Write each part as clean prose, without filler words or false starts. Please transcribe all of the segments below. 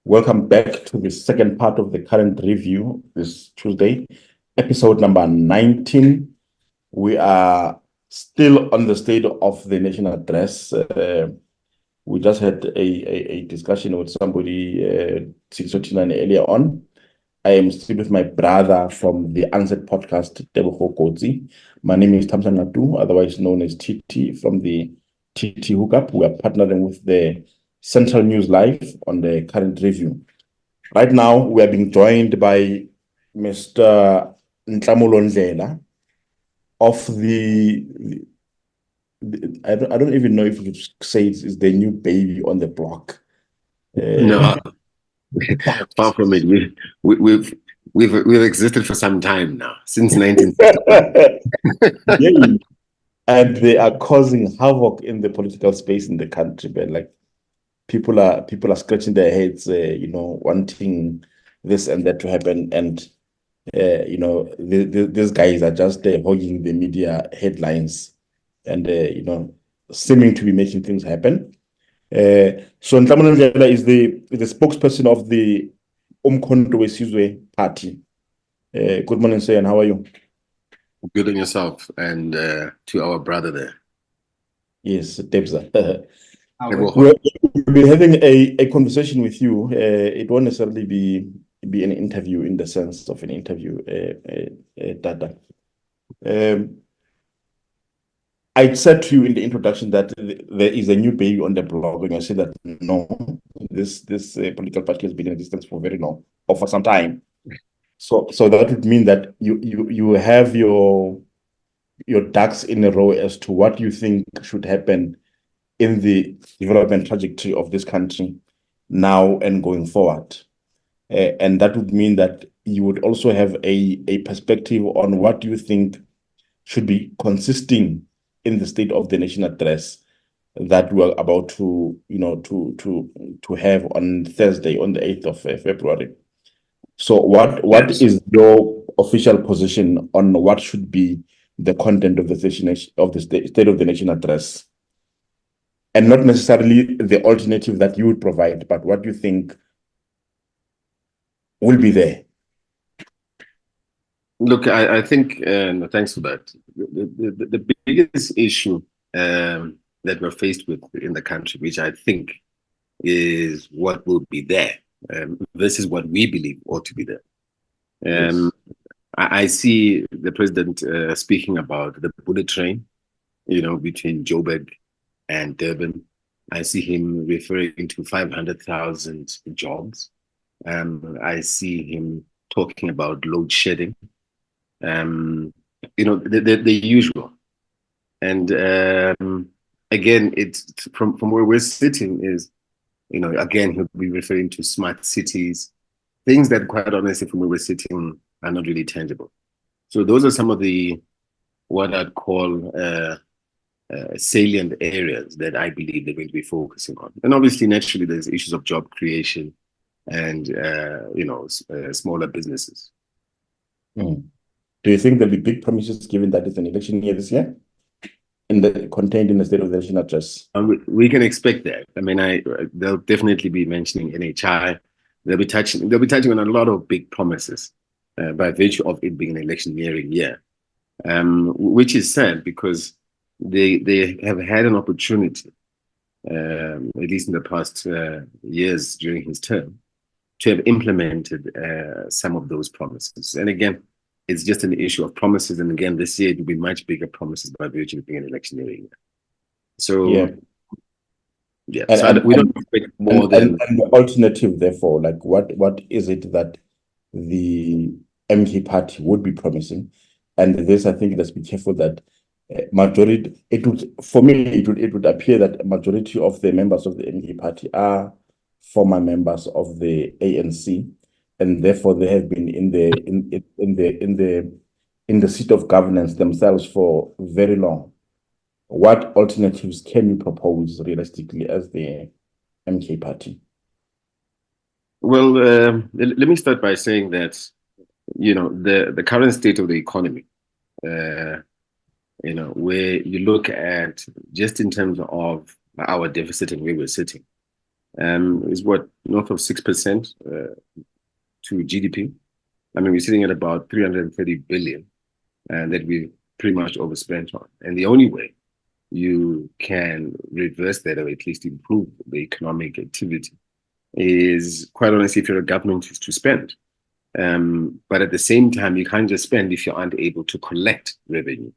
Welcome back to the second part of the current review this Tuesday, episode number 19. We are still on the state of the national address. We just had a discussion with somebody, Tshediso Thinane, earlier on. I am still with my brother from the Answered podcast, Tebogo Kotsi. My name is Thamsanqa, otherwise known as TT from the TT Hookup. We are partnering with the Central News Live on the current review. Right now, we are being joined by Mr. Nhlamulo Ndhlela of I don't even know if you could say it's the new baby on the block. No, far from it. We've existed for some time now, since 1961. Yeah. And they are causing havoc in the political space in the country, but like people are scratching their heads, wanting this and that to happen, and these guys are just hogging the media headlines, and seeming to be making things happen. So Nhlamulo Ndhlela is the spokesperson of the Umkhonto Wesizwe party. Good morning, sir, and how are you? Good on yourself, and to our brother there. Yes, Tebza. We'll be having a conversation with you. It won't necessarily be an interview in the sense of an interview, Tata. I said to you in the introduction that there is a new baby on the block, and I said that no, this political party has been in existence for very long, or for some time. So that would mean that you have your ducks in a row as to what you think should happen in the development trajectory of this country now and going forward. And that would mean that you would also have a perspective on what you think should be consisting in the state of the nation address that we're about to have on Thursday, on the 8th of February. So what is your official position on what should be the content of the state of the nation address? And not necessarily the alternative that you would provide, but what you think will be there. Look, I think, thanks for that. The biggest issue that we're faced with in the country, which I think is what will be there. This is what we believe ought to be there. Yes. I see the president speaking about the bullet train, between Joburg and Durban. I see him referring to 500,000 jobs. I see him talking about load shedding. The usual. And again, it's from where we're sitting is, again, he'll be referring to smart cities, things that, quite honestly, from where we're sitting are not really tangible. So those are some of what I'd call salient areas that I believe they're going to be focusing on. And obviously, naturally, there's issues of job creation and, smaller businesses. Do you think there'll be big promises given that it's an election year this year? Contained in the State of the Nation address? We can expect that. I mean, they'll definitely be mentioning NHI. They'll be touching on a lot of big promises by virtue of it being an electioneering year, which is sad because they have had an opportunity, at least in the past years during his term, to have implemented some of those promises. And again, it's just an issue of promises. And again, this year it will be much bigger promises by virtue of being an electioneering year. So, yeah. We don't expect more than... And the alternative, therefore, like what is it that the MK party would be promising? And this, I think, let's be careful that majority, it would appear that a majority of the members of the MK party are former members of the ANC, and therefore they have been in the seat of governance themselves for very long. What alternatives can you propose realistically as the MK party? Well, let me start by saying that, the current state of the economy, where you look at just in terms of our deficit and where we're sitting, is what, north of 6% to GDP. I mean, we're sitting at about 330 billion that we pretty much overspent on. And the only way you can reverse that, or at least improve the economic activity, is, quite honestly, if you're a government, is to spend. But at the same time, you can't just spend if you aren't able to collect revenue.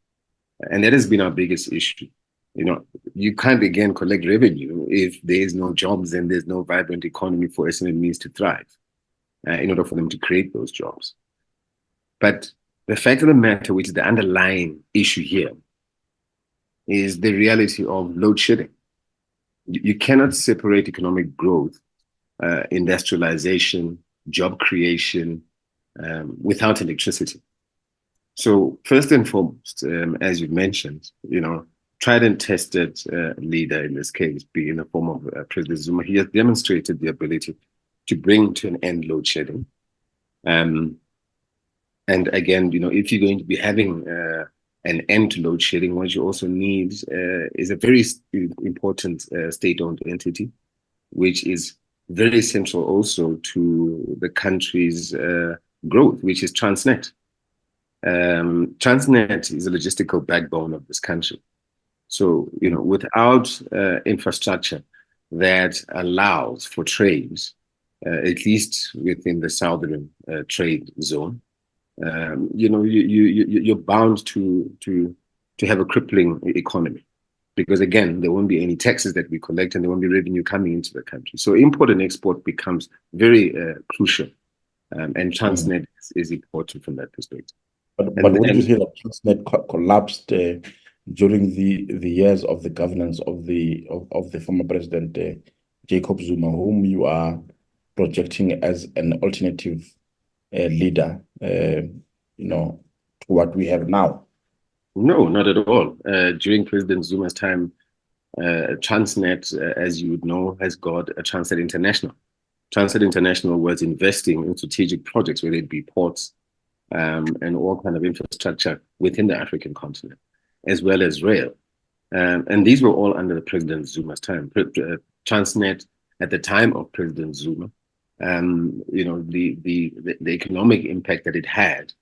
And that has been our biggest issue. You know, you can't, again, collect revenue if there is no jobs and there's no vibrant economy for SMEs to thrive in order for them to create those jobs. But the fact of the matter, which is the underlying issue here, is the reality of load shedding. You cannot separate economic growth, industrialization, job creation, without electricity. So first and foremost, as you mentioned, you know, tried and tested leader in this case, being in the form of President Zuma, he has demonstrated the ability to bring to an end load shedding. And again, you know, if you're going to be having an end to load shedding, what you also need is a very important state-owned entity, which is very central also to the country's growth, which is Transnet. Transnet is a logistical backbone of this country. So, you know, without infrastructure that allows for trades, at least within the southern trade zone, you know, you're bound to have a crippling economy, because again, there won't be any taxes that we collect and there won't be revenue coming into the country. So import and export becomes very crucial, and Transnet is important from that perspective. But would you say that Transnet collapsed during the years of the governance of the former president Jacob Zuma, whom you are projecting as an alternative leader, you know, to what we have now? No, not at all. During President Zuma's time, Transnet, as you would know, has got a Transnet International. Transnet International was investing in strategic projects, whether it be ports and all kind of infrastructure within the African continent, as well as rail. And these were all under President Zuma's time. Transnet, at the time of President Zuma, you know, the economic impact that it had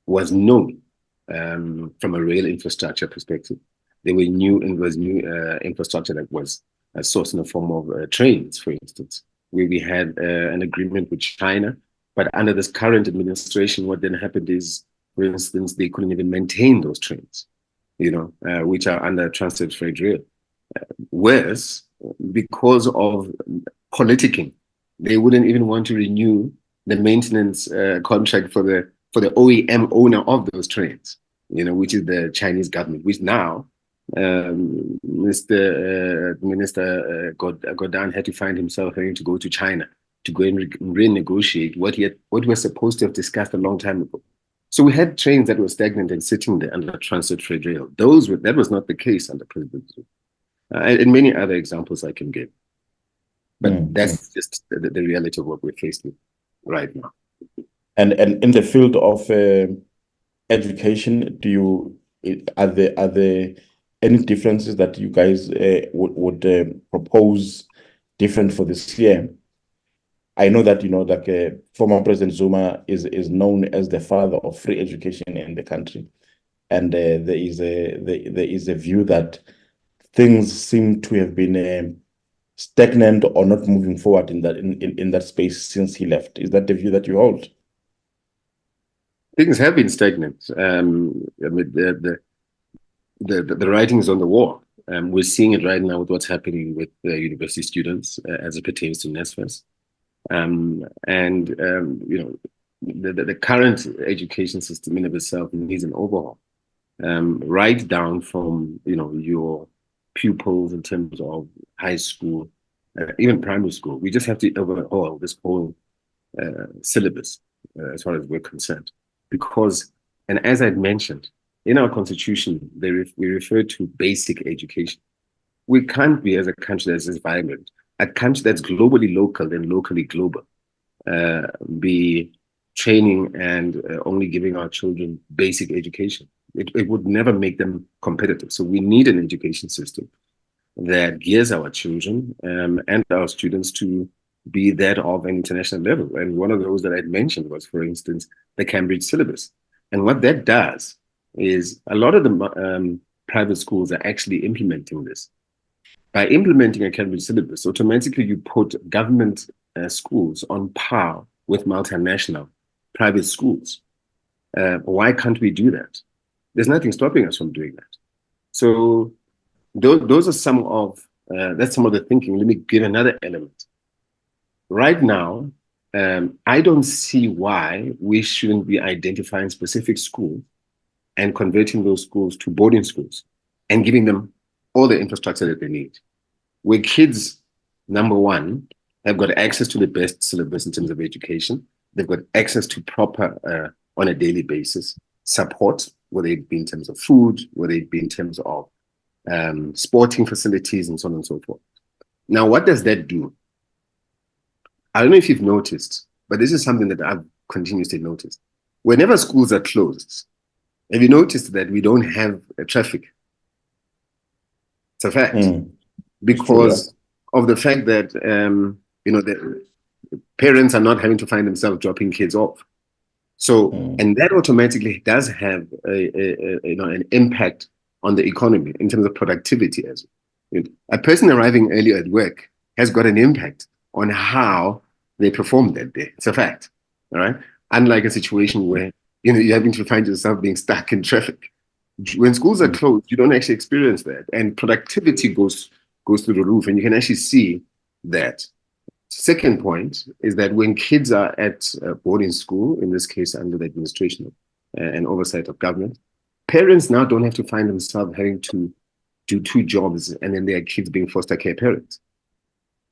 was known from a rail infrastructure perspective. There were new infrastructure that was sourced in the form of trains, for instance, where we had an agreement with China. But under this current administration, what then happened is, for instance, they couldn't even maintain those trains, you know, which are under Transnet Freight Rail. Whereas, because of politicking, they wouldn't even want to renew the maintenance contract for the OEM owner of those trains, you know, which is the Chinese government, which now Minister Gauteng had to find himself having to go to China to go and renegotiate what he was supposed to have discussed a long time ago. So we had trains that were stagnant and sitting there under Transnet Freight Rail. That was not the case under President Zuma. And many other examples I can give. But that's just the reality of what we're faced with right now. And in the field of education, are there any differences that you guys would propose different for this year? I know that, you know, like former President Zuma is known as the father of free education in the country, and there is a view that things seem to have been stagnant or not moving forward in that space since he left. Is that the view that you hold? Things have been stagnant. I mean, the writing is on the wall. We're seeing it right now with what's happening with university students as it pertains to NSFAS. You know, the current education system in of itself needs an overhaul, right down from, you know, your pupils in terms of high school, even primary school. We just have to overhaul this whole syllabus as far as we're concerned, because, and as I'd mentioned, in our constitution, we refer to basic education. We can't be, as a country that's as vibrant, a country that's globally local and locally global, be training and only giving our children basic education. It would never make them competitive. So we need an education system that gears our children and our students to be that of an international level. And one of those that I'd mentioned was, for instance, the Cambridge syllabus. And what that does is a lot of the private schools are actually implementing this. By implementing a Cambridge syllabus, automatically you put government schools on par with multinational private schools. Why can't we do that? There's nothing stopping us from doing that. So those are some of that's some of the thinking. Let me give another element. Right now, I don't see why we shouldn't be identifying specific schools and converting those schools to boarding schools and giving them all the infrastructure that they need. Where kids, number one, have got access to the best syllabus in terms of education. They've got access to proper, on a daily basis, support, whether it be in terms of food, whether it be in terms of sporting facilities, and so on and so forth. Now, what does that do? I don't know if you've noticed, but this is something that I've continuously noticed. Whenever schools are closed, have you noticed that we don't have traffic? It's a fact. Because of the fact that, the parents are not having to find themselves dropping kids off. So, and that automatically does have an impact on the economy in terms of productivity. As a person arriving early at work has got an impact on how they perform that day. It's a fact, all right? Unlike a situation where you're having to find yourself being stuck in traffic. When schools are closed, you don't actually experience that, and productivity goes through the roof, and you can actually see that. Second point is that when kids are at boarding school, in this case under the administration and oversight of government, parents now don't have to find themselves having to do two jobs and then their kids being foster care parents.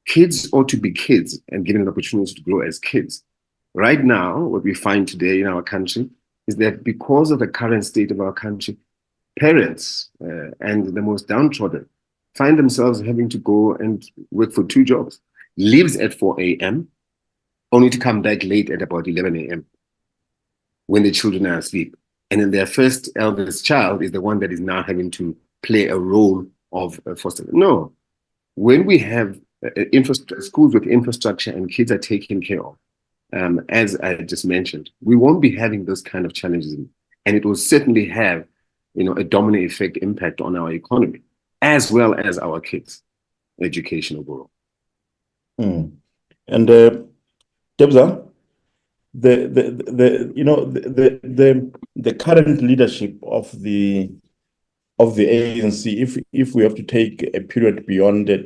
Kids ought to be kids and given an opportunity to grow as kids. Right now, what we find today in our country is that because of the current state of our country, parents and the most downtrodden find themselves having to go and work for two jobs, leaves at 4 a.m., only to come back late at about 11 a.m. when the children are asleep. And then their first eldest child is the one that is now having to play a role of foster. No, when we have schools with infrastructure and kids are taken care of, as I just mentioned, we won't be having those kind of challenges. And it will certainly have, a domino effect impact on our economy, as well as our kids' education overall. And Tebza, the current leadership of the ANC, if we have to take a period beyond the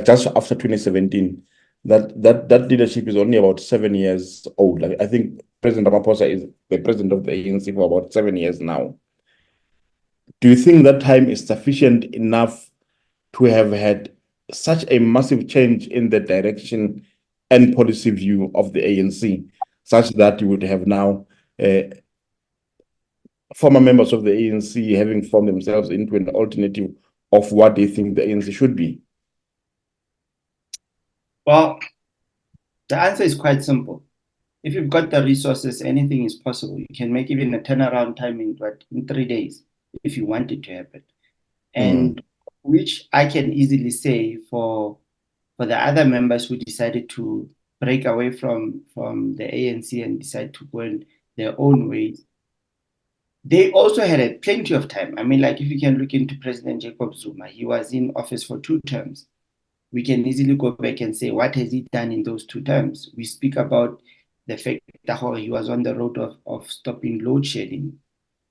just after 2017, that leadership is only about 7 years old. Like, I think President Ramaphosa is the president of the ANC for about 7 years now. Do you think that time is sufficient enough to have had such a massive change in the direction and policy view of the ANC, such that you would have now former members of the ANC having formed themselves into an alternative of what they think the ANC should be? Well, the answer is quite simple. If you've got the resources, anything is possible. You can make even a turnaround time in 3 days if you want it to happen. And which I can easily say for the other members who decided to break away from the ANC and decide to go in their own ways, they also had plenty of time. I mean, like, if you can look into President Jacob Zuma, he was in office for 2 terms. We can easily go back and say, what has he done in those 2 terms? We speak about the fact that he was on the road of stopping load shedding.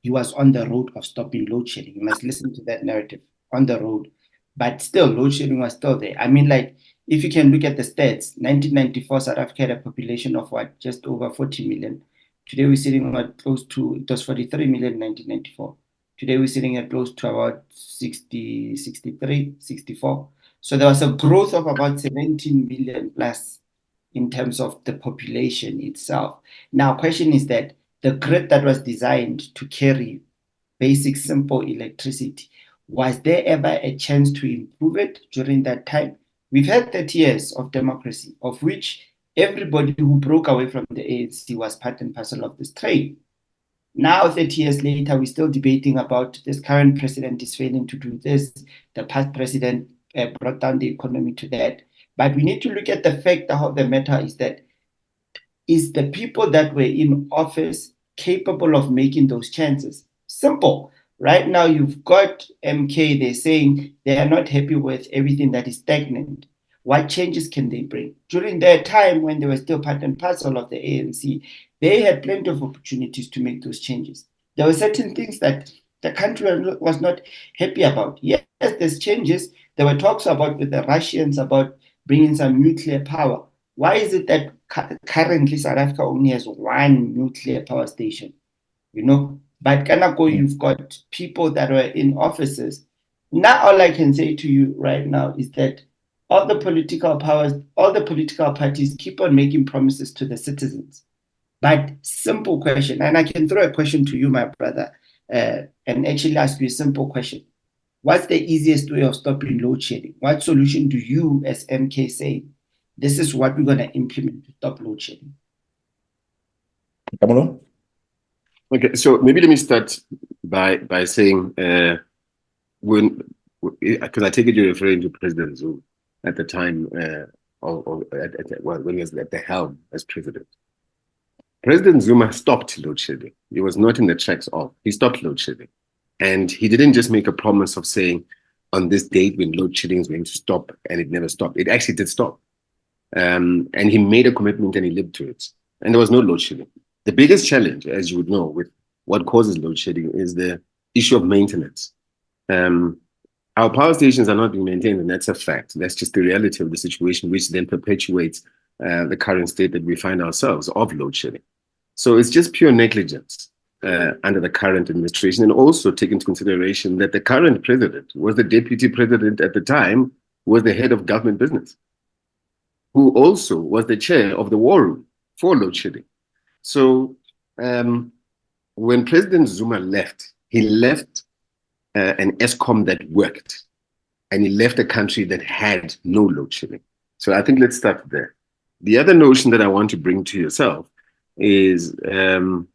He was on the road of stopping load shedding. You must listen to that narrative, on the road. But still, load shedding was still there. I mean, like, if you can look at the stats, 1994, South Africa had a population of just over 40 million. Today we're sitting at close to, it was 43 million in 1994. Today we're sitting at close to about 60, 63, 64. So there was a growth of about 17 million plus in terms of the population itself. Now, question is that the grid that was designed to carry basic, simple electricity, was there ever a chance to improve it during that time? We've had 30 years of democracy, of which everybody who broke away from the ANC was part and parcel of this trade. Now, 30 years later, we're still debating about this current president is failing to do this. The past president brought down the economy to that. But we need to look at the fact of the matter is that is the people that were in office capable of making those chances? Simple. Right now, you've got MK, they're saying they are not happy with everything that is stagnant. What changes can they bring? During their time when they were still part and parcel of the ANC, they had plenty of opportunities to make those changes. There were certain things that the country was not happy about. Yes, there's changes. There were talks about with the Russians about bringing some nuclear power. Why is it that currently South Africa only has one nuclear power station? You know, but Kanako, you've got people that were in offices. Now, all I can say to you right now is that all the political powers, all the political parties keep on making promises to the citizens. But simple question, and I can throw a question to you, my brother, and actually ask you a simple question. What's the easiest way of stopping load shedding? What solution do you, as MK, say? This is what we're going to implement to stop load shedding. Nhlamulo? Okay, so maybe let me start by saying because I take it you're referring to President Zuma at the time when he was at the helm as president. President Zuma stopped load shedding. He was not in the tracks of. He stopped load shedding, and he didn't just make a promise of saying on this date when load shedding is going to stop, and it never stopped. It actually did stop. And he made a commitment and he lived to it. And there was no load shedding. The biggest challenge, as you would know, with what causes load shedding is the issue of maintenance. Our power stations are not being maintained, and that's a fact. That's just the reality of the situation, which then perpetuates the current state that we find ourselves of load shedding. So it's just pure negligence under the current administration, and also take into consideration that the current president was the deputy president at the time, was the head of government business, who also was the chair of the war room for load shedding. So when President Zuma left, he left an ESCOM that worked, and he left a country that had no load shedding. So I think let's start there. The other notion that I want to bring to yourself is, the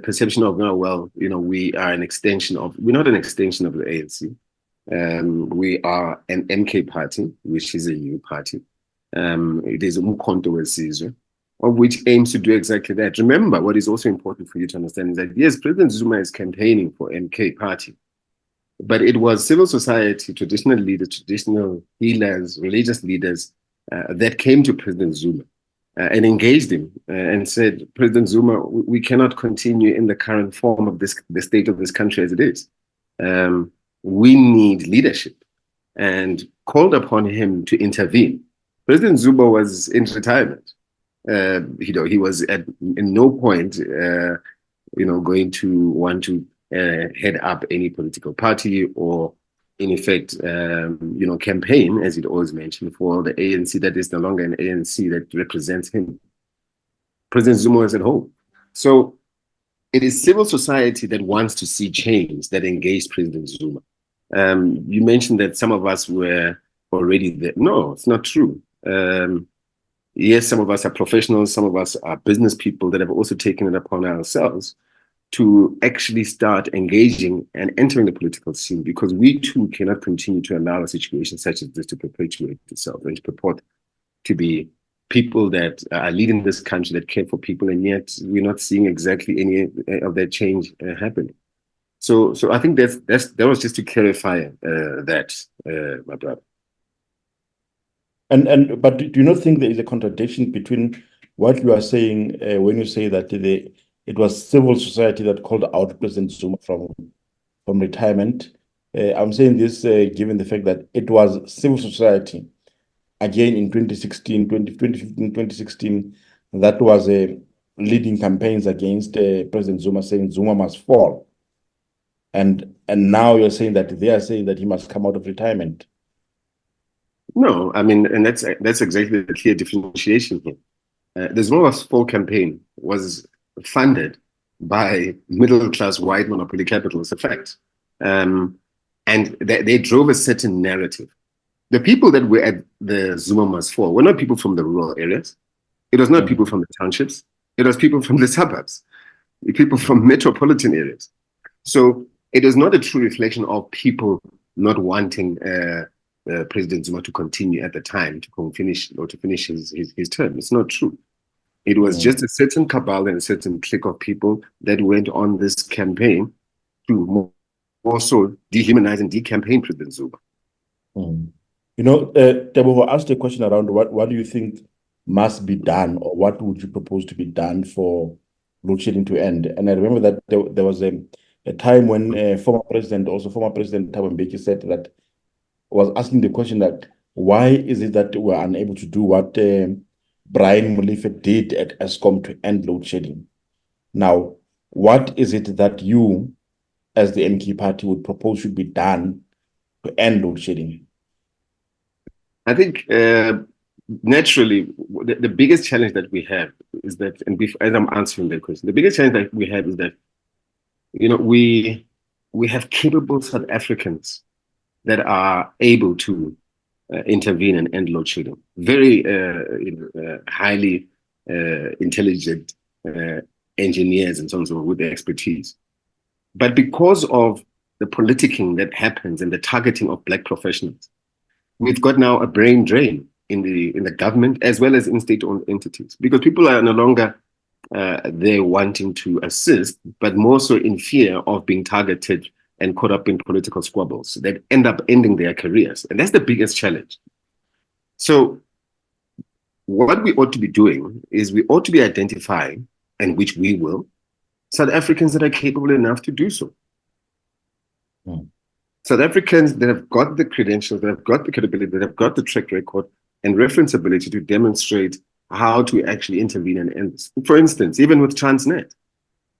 perception of, we are an extension of, we're not an extension of the ANC. We are an MK party, which is a new party. It is Umkhonto Wesizwe, of which aims to do exactly that. Remember, what is also important for you to understand is that, yes, President Zuma is campaigning for MK party, but it was civil society, traditional leaders, traditional healers, religious leaders that came to President Zuma and engaged him and said, President Zuma, we cannot continue in the current form of the state of this country as it is. We need leadership, and called upon him to intervene. President Zuma was in retirement. He was in no point, going to want to head up any political party or, in effect, campaign, as it always mentioned, for the ANC that is no longer an ANC that represents him. President Zuma was at home. So it is civil society that wants to see change that engaged President Zuma. You mentioned that some of us were already there. No, it's not true. Yes, some of us are professionals, some of us are business people that have also taken it upon ourselves to actually start engaging and entering the political scene, because we too cannot continue to allow a situation such as this to perpetuate itself and to purport to be people that are leading this country that care for people, and yet we're not seeing exactly any of that change happening. So I think that was just to clarify that, my brother. But do you not think there is a contradiction between what you are saying when you say that it was civil society that called out President Zuma from retirement? I'm saying this given the fact that it was civil society, again in 2015, 2016, that was leading campaigns against President Zuma, saying Zuma must fall. And now you're saying that they are saying that he must come out of retirement. No, I mean, and that's exactly the clear differentiation here. The Zuma must fall campaign was funded by middle-class white monopoly capital. It's a fact. And they drove a certain narrative. The people that were at the Zuma must fall were not people from the rural areas. It was not people from the townships. It was people from the suburbs. people from metropolitan areas. So it is not a true reflection of people not wanting President Zuma to continue at the time to finish his term. It's not true. It was just a certain cabal and a certain clique of people that went on this campaign to also dehumanize and decampaign President Zuma. You know, Tebogo asked a question around what do you think must be done, or what would you propose to be done for load shedding to end? And I remember that there was a time when former President Thabo Mbeki said that, was asking the question that why is it that we're unable to do what Brian Molefe did at Eskom to end load shedding? Now, what is it that you, as the MK party, would propose should be done to end load shedding? I think naturally, the biggest challenge that we have is that, and as I'm answering that question, the biggest challenge that we have is that, you know, we have capable South Africans that are able to intervene and end load shedding. Very highly intelligent engineers and so on and so forth with the expertise. But because of the politicking that happens and the targeting of Black professionals, we've got now a brain drain in the government as well as in state-owned entities, because people are no longer there wanting to assist, but more so in fear of being targeted and caught up in political squabbles that end up ending their careers. And that's the biggest challenge. So what we ought to be doing is we ought to be identifying, and which we will, South Africans that are capable enough to do so. South Africans that have got the credentials, that have got the credibility, that have got the track record and reference ability to demonstrate how to actually intervene and end this. For instance, even with Transnet,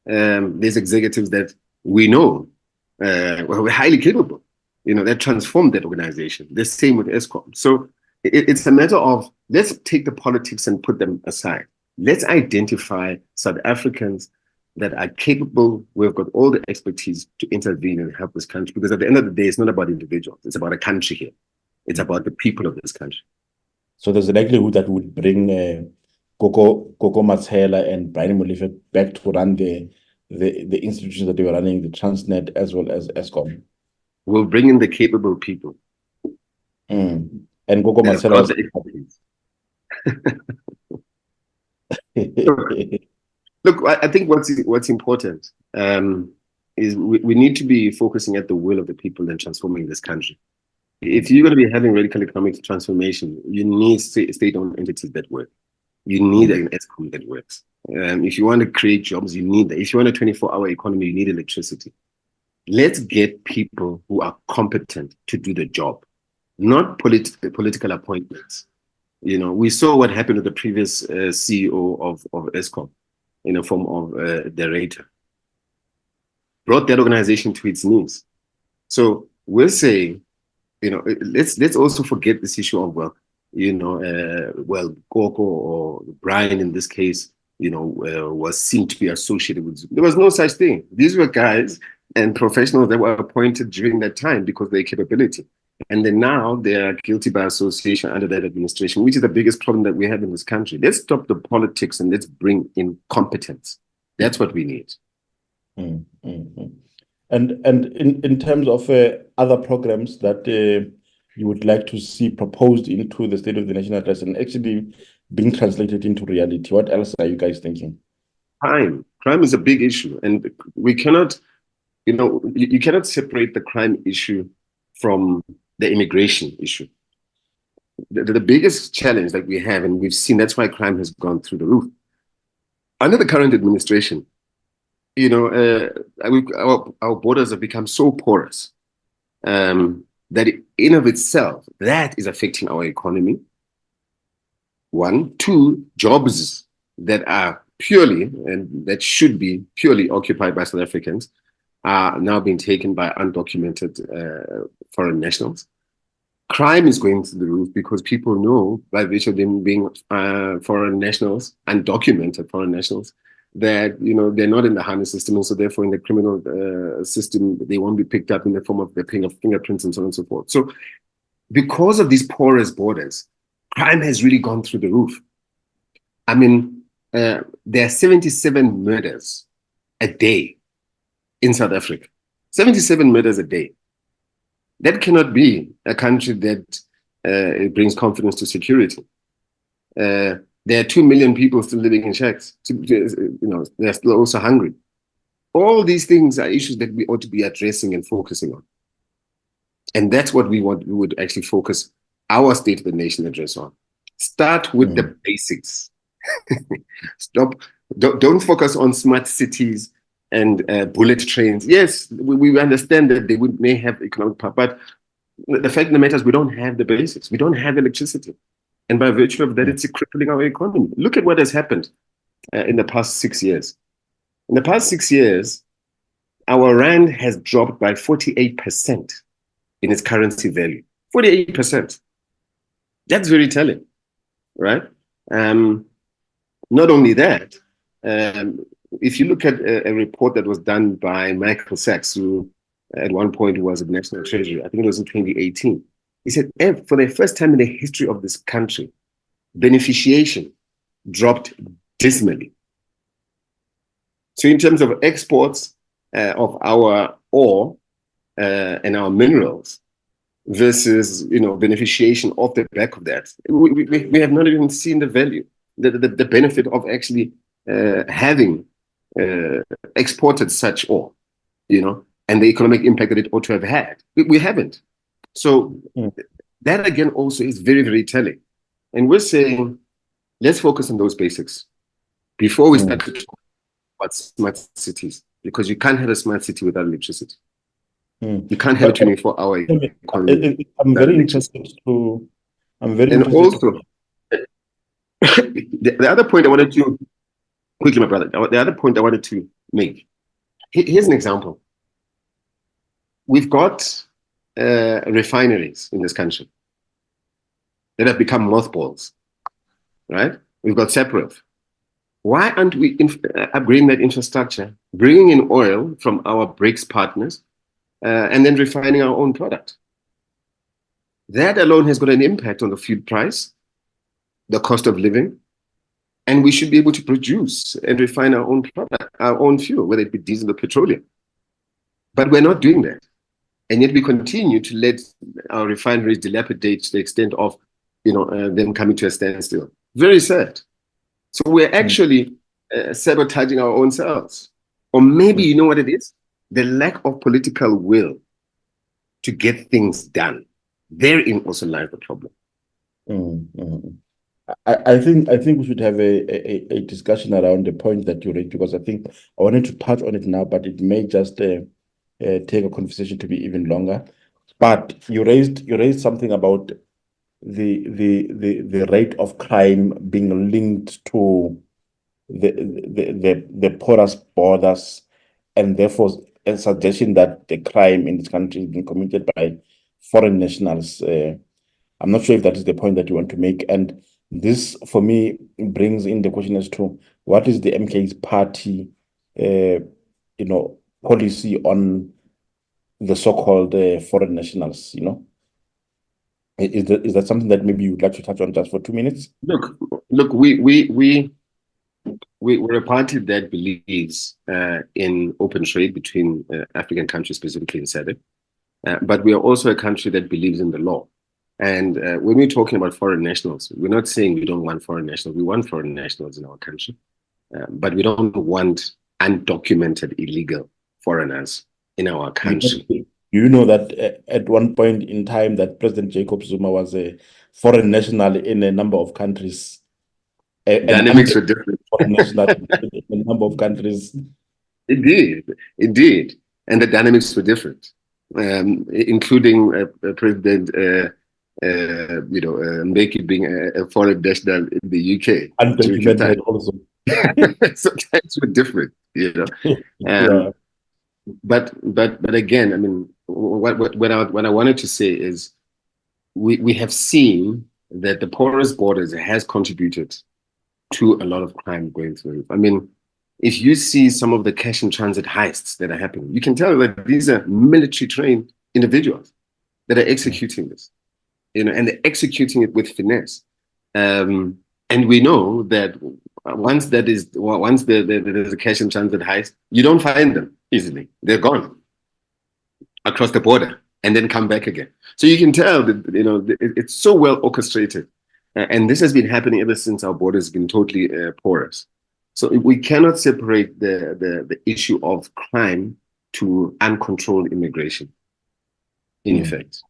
there's executives that we know were highly capable, you know, that transformed that organization. The same with Eskom. So it's a matter of, let's take the politics and put them aside. Let's identify South Africans that are capable, we've got all the expertise to intervene and help this country. Because at the end of the day, it's not about individuals, it's about a country here. It's about the people of this country. So there's a likelihood that would bring Koko Mathela and Brian Molefe back to run the institutions that they were running, the Transnet as well as Eskom. We'll bring in the capable people. And Koko Mathela was Look, I think what's important is we need to be focusing at the will of the people and transforming this country. If you're going to be having radical economic transformation, you need state-owned entities that work. You need an Eskom that works. If you want to create jobs, you need that. If you want a 24-hour economy, you need electricity. Let's get people who are competent to do the job, not political appointments. You know, we saw what happened with the previous CEO of Eskom in the form of the Rater. Brought that organization to its knees. So we're saying, you know, let's also forget this issue of, well, you know, Koko or Brian in this case, you know, was seen to be associated with. There was no such thing. These were guys and professionals that were appointed during that time because of their capability. And then now they are guilty by association under that administration, which is the biggest problem that we have in this country. Let's stop the politics and let's bring in competence. That's what we need. And in terms of other programs that you would like to see proposed into the State of the Nation address and actually being translated into reality, what else are you guys thinking? Crime is a big issue, and we cannot, you know, you cannot separate the crime issue from the immigration issue. The biggest challenge that we have, and we've seen, that's why crime has gone through the roof. Under the current administration, you know, our borders have become so porous that in of itself, that is affecting our economy. One. Two, jobs that are purely, and that should be purely occupied by South Africans, are now being taken by undocumented foreign nationals. Crime is going through the roof because people know, by virtue of them being foreign nationals, undocumented foreign nationals, that, you know, they're not in the harness system, and so therefore in the criminal system, they won't be picked up in the form of the ping of fingerprints and so on and so forth. So because of these porous borders, crime has really gone through the roof. I mean, there are 77 murders a day in South Africa. 77 murders a day. That cannot be a country that it brings confidence to security. There are 2 million people still living in shacks. They're still also hungry. All these things are issues that we ought to be addressing and focusing on. And that's what we would actually focus our State of the Nation address on. Start with the basics. Don't focus on smart cities and bullet trains. Yes, we understand that they may have economic power, but the fact of the matter is we don't have the basics. We don't have electricity. And by virtue of that, it's crippling our economy. Look at what has happened in the past 6 years. In the past 6 years, our rand has dropped by 48% in its currency value. 48%. That's very telling, right? Not only that, if you look at a report that was done by Michael Sachs, who at one point was at National Treasury, I think it was in 2018, he said, for the first time in the history of this country, beneficiation dropped dismally. So in terms of exports of our ore and our minerals versus, beneficiation off the back of that, we have not even seen the value, the benefit of actually having exported such ore, and the economic impact that it ought to have had. We haven't. So that again also is very, very telling. And we're saying, let's focus on those basics before we start to talk about smart cities, because you can't have a smart city without electricity. You can't have a 24-hour economy. I'm very interested to. The other point I wanted to quickly, my brother. The other point I wanted to make. Here's an example. We've got refineries in this country that have become mothballs, right? We've got Separative. Why aren't we upgrading that infrastructure, bringing in oil from our BRICS partners, and then refining our own product? That alone has got an impact on the fuel price, the cost of living, and we should be able to produce and refine our own product, our own fuel, whether it be diesel or petroleum. But we're not doing that. And yet we continue to let our refineries dilapidate to the extent of, them coming to a standstill. Very sad. So we're actually sabotaging our own selves. Or maybe, you know what it is? The lack of political will to get things done. Therein also lies the problem. I think we should have a discussion around the point that you raised, because I think I wanted to touch on it now, but it may just take a conversation to be even longer. But you raised something about the rate of crime being linked to the porous borders, and therefore a suggestion that the crime in this country is being committed by foreign nationals. I'm not sure if that is the point that you want to make. And this, for me, brings in the question as to what is the MK's party, policy on the so-called foreign nationals. Is that something that maybe you'd like to touch on just for 2 minutes? Look, we're a party that believes in open trade between African countries, specifically in SADC. But we are also a country that believes in the law. And when we're talking about foreign nationals, we're not saying we don't want foreign nationals. We want foreign nationals in our country. But we don't want undocumented illegal foreigners in our country. You know that at one point in time that President Jacob Zuma was a foreign national in a number of countries. Dynamics were different. Foreign national in a number of countries. Indeed. And the dynamics were different, including President Mbeki being a foreign national in the UK. Undocumented also. So times were different, Yeah. But again, I mean, what I wanted to say is we have seen that the porous borders has contributed to a lot of crime going through. I mean, if you see some of the cash in transit heists that are happening, you can tell that these are military trained individuals that are executing this, and they're executing it with finesse. And we know that once there's a cash and transit heist, you don't find them easily. They're gone across the border and then come back again. So you can tell that, you know, it's so well orchestrated. And this has been happening ever since our borders have been totally porous. So we cannot separate the issue of crime to uncontrolled immigration, in effect.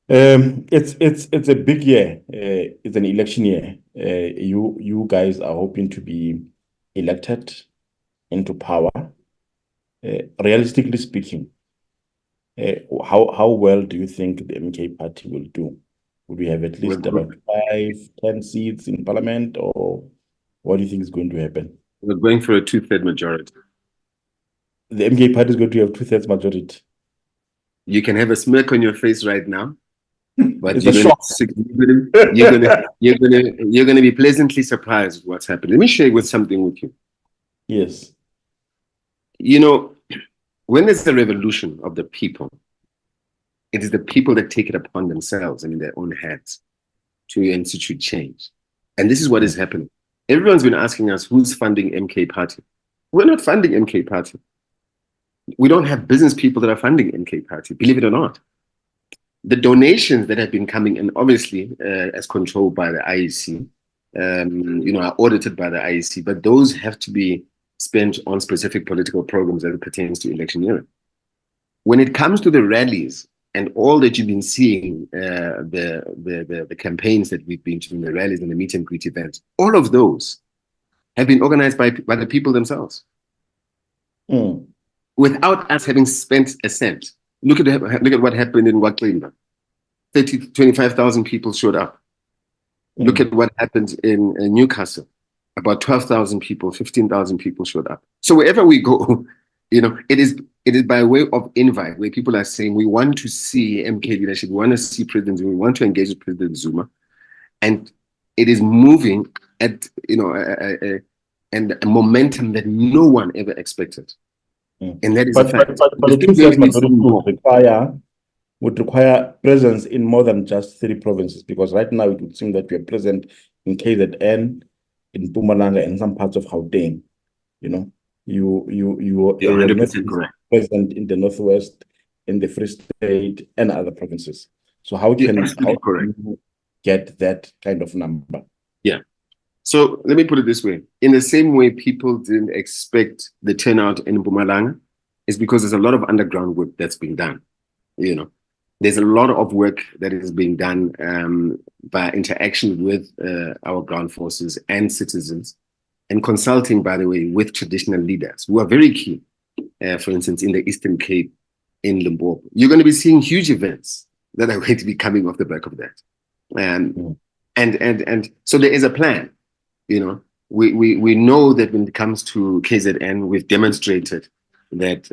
It's a big year. It's an election year. You guys are hoping to be elected into power. Realistically speaking, how well do you think the MK party will do? Would we have at least about 5-10 seats in parliament, or what do you think is going to happen? We're going for a 2/3 majority. The MK party is going to have 2/3 majority. You can have a smirk on your face right now, but It's you're gonna be pleasantly surprised with what's happening. Let me share something with you. Yes. You know, when there's a revolution of the people, it is the people that take it upon themselves and in their own hands to institute change. And this is what is happening. Everyone's been asking us, who's funding MK party? We're not funding MK party. We don't have business people that are funding MK party, believe it or not. The donations that have been coming in, obviously, as controlled by the IEC, you know, are audited by the IEC, but those have to be spent on specific political programs that pertains to electioneering. When it comes to the rallies and all that you've been seeing, the campaigns that we've been doing, the rallies and the meet and greet events, all of those have been organized by the people themselves. Without us having spent a cent. Look at what happened in Gauteng. 25,000 people showed up. Look at what happened in Newcastle. About 12,000 people, 15,000 people showed up. So wherever we go, you know, it is by way of invite, where people are saying, we want to see MK leadership, we want to see President Zuma, we want to engage with President Zuma. And it is moving at, you know, and a momentum that no one ever expected. And that is a fact. But the two-thirds majority would require presence in more than just 3 provinces, because right now it would seem that we are present in KZN, in Mpumalanga, and some parts of Gauteng. You know, you You're 100% correct. Present in the Northwest, in the Free State, and other provinces. So how can you get that kind of number? Yeah. So let me put it this way. In the same way people didn't expect the turnout in Mpumalanga, is because there's a lot of underground work that's being done. You know, there's a lot of work that is being done by interaction with our ground forces and citizens, and consulting, by the way, with traditional leaders who are very key. For instance, in the Eastern Cape, in Limpopo, you're going to be seeing huge events that are going to be coming off the back of that. And so there is a plan. You know, we know that when it comes to KZN, we've demonstrated that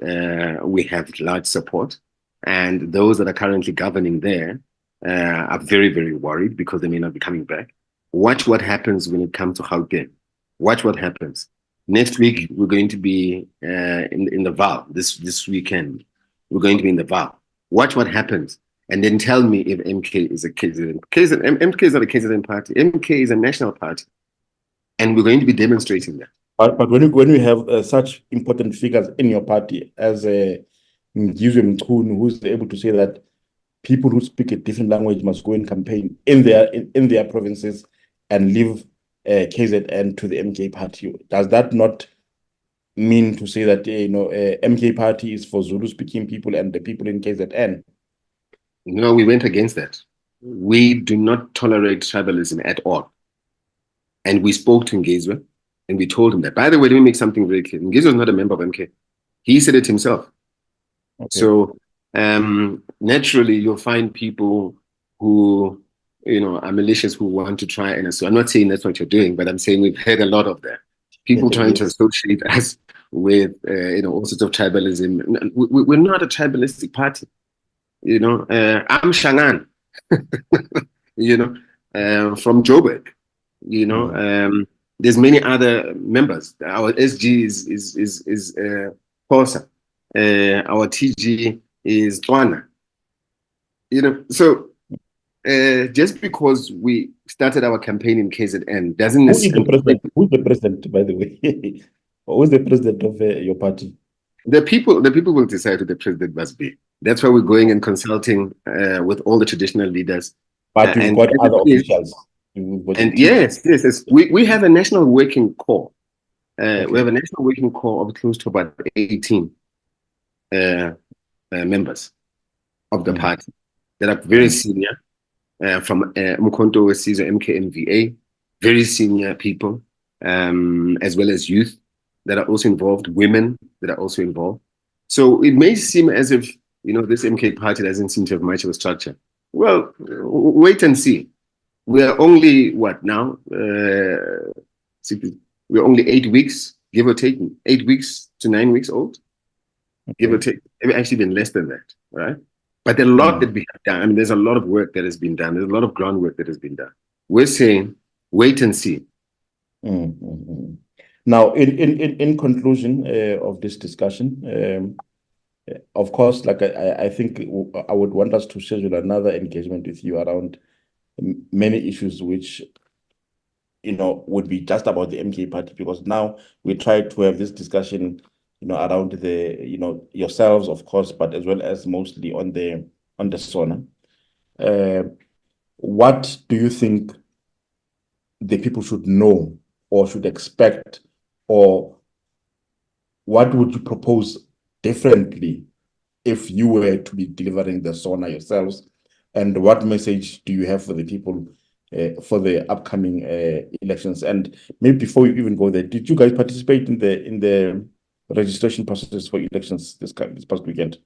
we have large support, and those that are currently governing there are very, very worried because they may not be coming back. Watch what happens when it comes to Gauteng. Watch what happens. Next week, we're going to be in the Val. This weekend, we're going to be in the Val. Watch what happens, and then tell me if MK is a KZN. MK is not a KZN party. MK is a national party. And we're going to be demonstrating that. But when you have such important figures in your party, as Ngizwe Mchunu, who's able to say that people who speak a different language must go and campaign in their provinces and leave KZN to the MK party, does that not mean to say that MK party is for Zulu-speaking people and the people in KZN? No, we went against that. We do not tolerate tribalism at all. And we spoke to Ngizwe, and we told him that. By the way, let me make something very clear. Ngizwe is not a member of MK. He said it himself. Okay. So naturally, you'll find people who, are malicious, who want to try. And so I'm not saying that's what you're doing, but I'm saying we've had a lot of that. People trying to associate us with, all sorts of tribalism. We're not a tribalistic party. I'm Shangan, from Joburg. There's many other members. Our SG is Kosa. Our TG is Twana. So just because we started our campaign in KZN doesn't Who is the necessarily. president? Who's the president, by the way? Who is the president of your party? The people will decide who the president must be. That's why we're going and consulting with all the traditional leaders. But you've And got other everybody- officials. You've got And the team. yes. We have a national working core. Okay. We have a national working core of close to about 18 members of the party that are very senior, from Umkhonto Wesizwe, MKMVA, very senior people, as well as youth that are also involved, women that are also involved. So it may seem as if, this MK party doesn't seem to have much of a structure. Well, wait and see. We are only, what now? We're only 8 weeks, give or take, 8 weeks to 9 weeks old, give or take. Maybe actually been less than that, right? But a lot that we have done. I mean, there's a lot of work that has been done. There's a lot of groundwork that has been done. We're saying, wait and see. Now, in conclusion of this discussion, of course, like I think I would want us to schedule another engagement with you around many issues which would be just about the MK party, because now we try to have this discussion around the yourselves, of course, but as well as mostly on the SONA. What do you think the people should know or should expect, or what would you propose differently if you were to be delivering the SONA yourselves? And what message do you have for the people for the upcoming elections? And maybe before you even go there, did you guys participate in the registration process for elections this past weekend?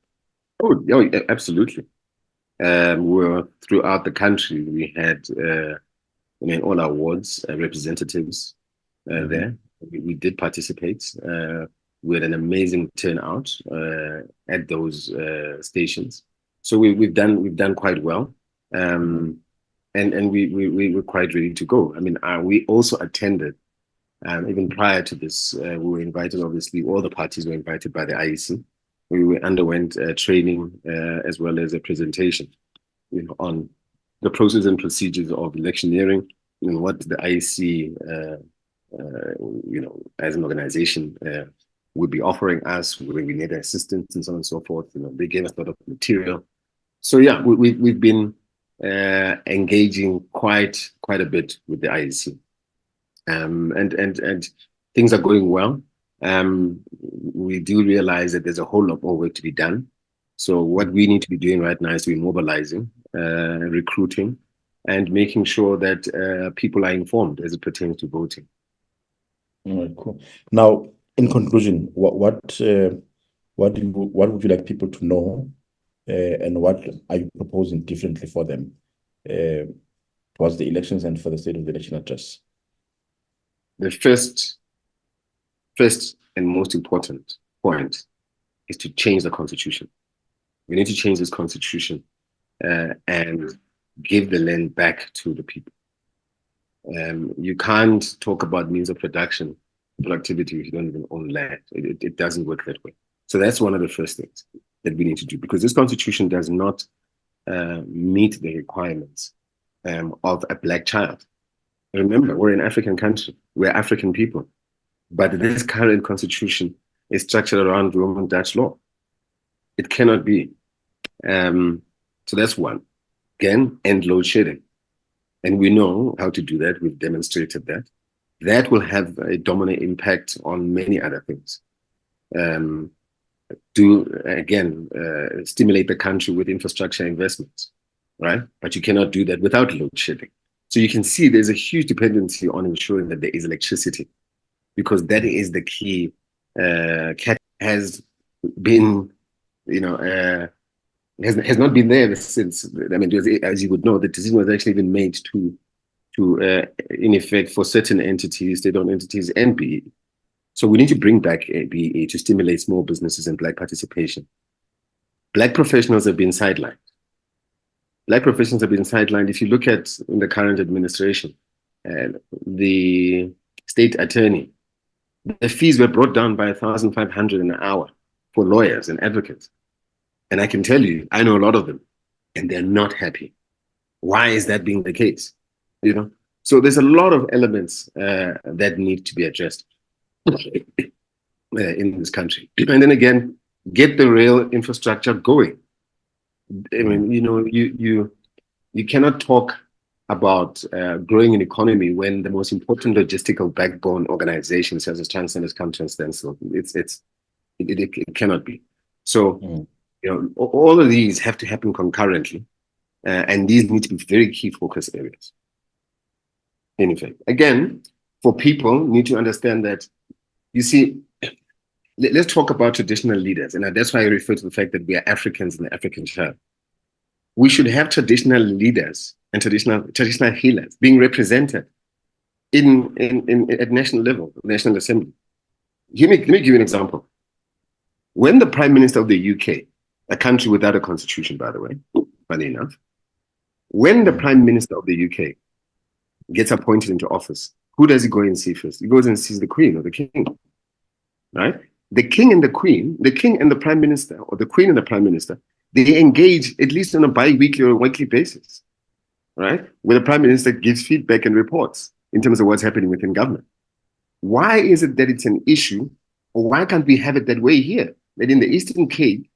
Oh, yeah, absolutely. We're throughout the country. We had, all our wards, representatives there. We did participate. We had an amazing turnout at those stations. So we've done quite well, and we were quite ready to go. I mean, we also attended. Even prior to this, we were invited. Obviously, all the parties were invited by the IEC. We underwent training as well as a presentation, on the process and procedures of electioneering, what the IEC, as an organization, would be offering us when we need assistance and so on and so forth. They gave us a lot of material. So yeah, we've been engaging quite a bit with the IEC, and things are going well. We do realize that there's a whole lot more work to be done. So what we need to be doing right now is to be mobilizing, recruiting, and making sure that people are informed as it pertains to voting. All right, cool. Now, in conclusion, what would you like people to know, and what are you proposing differently for them towards the elections and for the state of the election address? The first and most important point is to change the constitution. We need to change this constitution and give the land back to the people. You can't talk about means of productivity if you don't even own land. It doesn't work that way. So that's one of the first things that we need to do, because this constitution does not meet the requirements of a black child. Remember, we're an African country. We're African people. But this current constitution is structured around Roman Dutch law. It cannot be. So that's one. Again, end load shedding. And we know how to do that. We've demonstrated that. That will have a dominant impact on many other things. Stimulate the country with infrastructure investments, right? But you cannot do that without load shedding. So you can see there's a huge dependency on ensuring that there is electricity, because that is the key. Has been, has not been there since. I mean, as you would know, the decision was actually been made to in effect, for certain entities, state-owned entities and BE. So we need to bring back BE to stimulate small businesses and black participation. Black professionals have been sidelined. Black professionals have been sidelined. If you look at in the current administration, the state attorney, the fees were brought down by 1,500 an hour for lawyers and advocates. And I can tell you, I know a lot of them, and they're not happy. Why is that being the case? you know. So there's a lot of elements that need to be addressed in this country. And then again, get the rail infrastructure going. I mean, you know, you cannot talk about growing an economy when the most important logistical backbone organization such as Transnet has come to a standstill. It cannot be. So, you know, all of these have to happen concurrently, and these need to be very key focus areas. In effect, again, for people need to understand that, you see, let's talk about traditional leaders, and that's why I refer to the fact that we are Africans in the African child. We should have traditional leaders and traditional healers being represented at national level, National Assembly. Let me give you an example. When the Prime Minister of the UK, a country without a constitution, by the way, funny enough, when the Prime Minister of the UK gets appointed into office, who does he go and see first? He goes and sees the Queen or the King, right? The King and the Queen, the King and the Prime Minister, or the Queen and the Prime Minister, they engage at least on a bi-weekly or weekly basis, right? Where the Prime Minister gives feedback and reports in terms of what's happening within government. Why is it that it's an issue, or why can't we have it that way here? That in the Eastern Cape,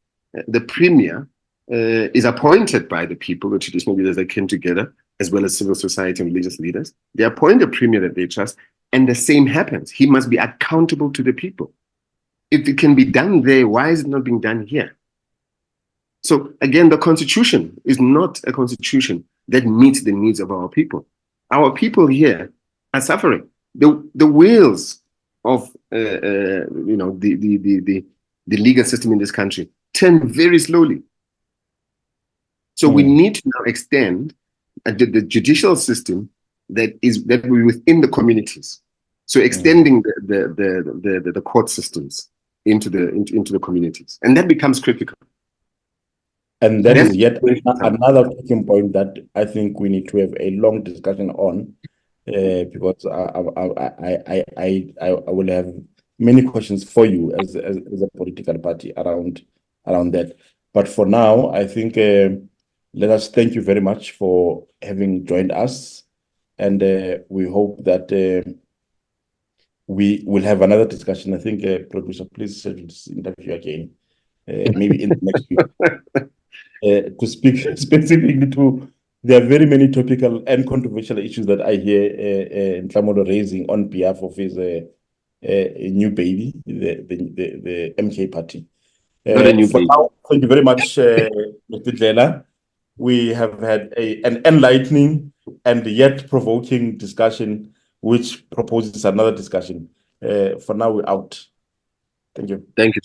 the Premier is appointed by the people, the traditional leaders that came together, as well as civil society and religious leaders. They appoint a Premier that they trust, and the same happens. He must be accountable to the people. If it can be done there, why is it not being done here? So again, the Constitution is not a Constitution that meets the needs of our people. Our people here are suffering. The wheels of you know, the legal system in this country turn very slowly. So we need to now extend the judicial system that will be within the communities. So extending the court systems into the communities, and that becomes critical. And that is yet another talking point that I think we need to have a long discussion on, because I will have many questions for you as a political party around that. But for now, I think let us thank you very much for having joined us, and we hope that we will have another discussion. I think, producer, please schedule this interview again, maybe in the next week, to speak specifically to. There are very many topical and controversial issues that I hear Nhlamulo raising on behalf of his new baby, the MK party. Not a new baby. Now, thank you very much, Mr. Ndhlela. We have had an enlightening and yet provoking discussion, which proposes another discussion. For now, we're out. Thank you. Thank you.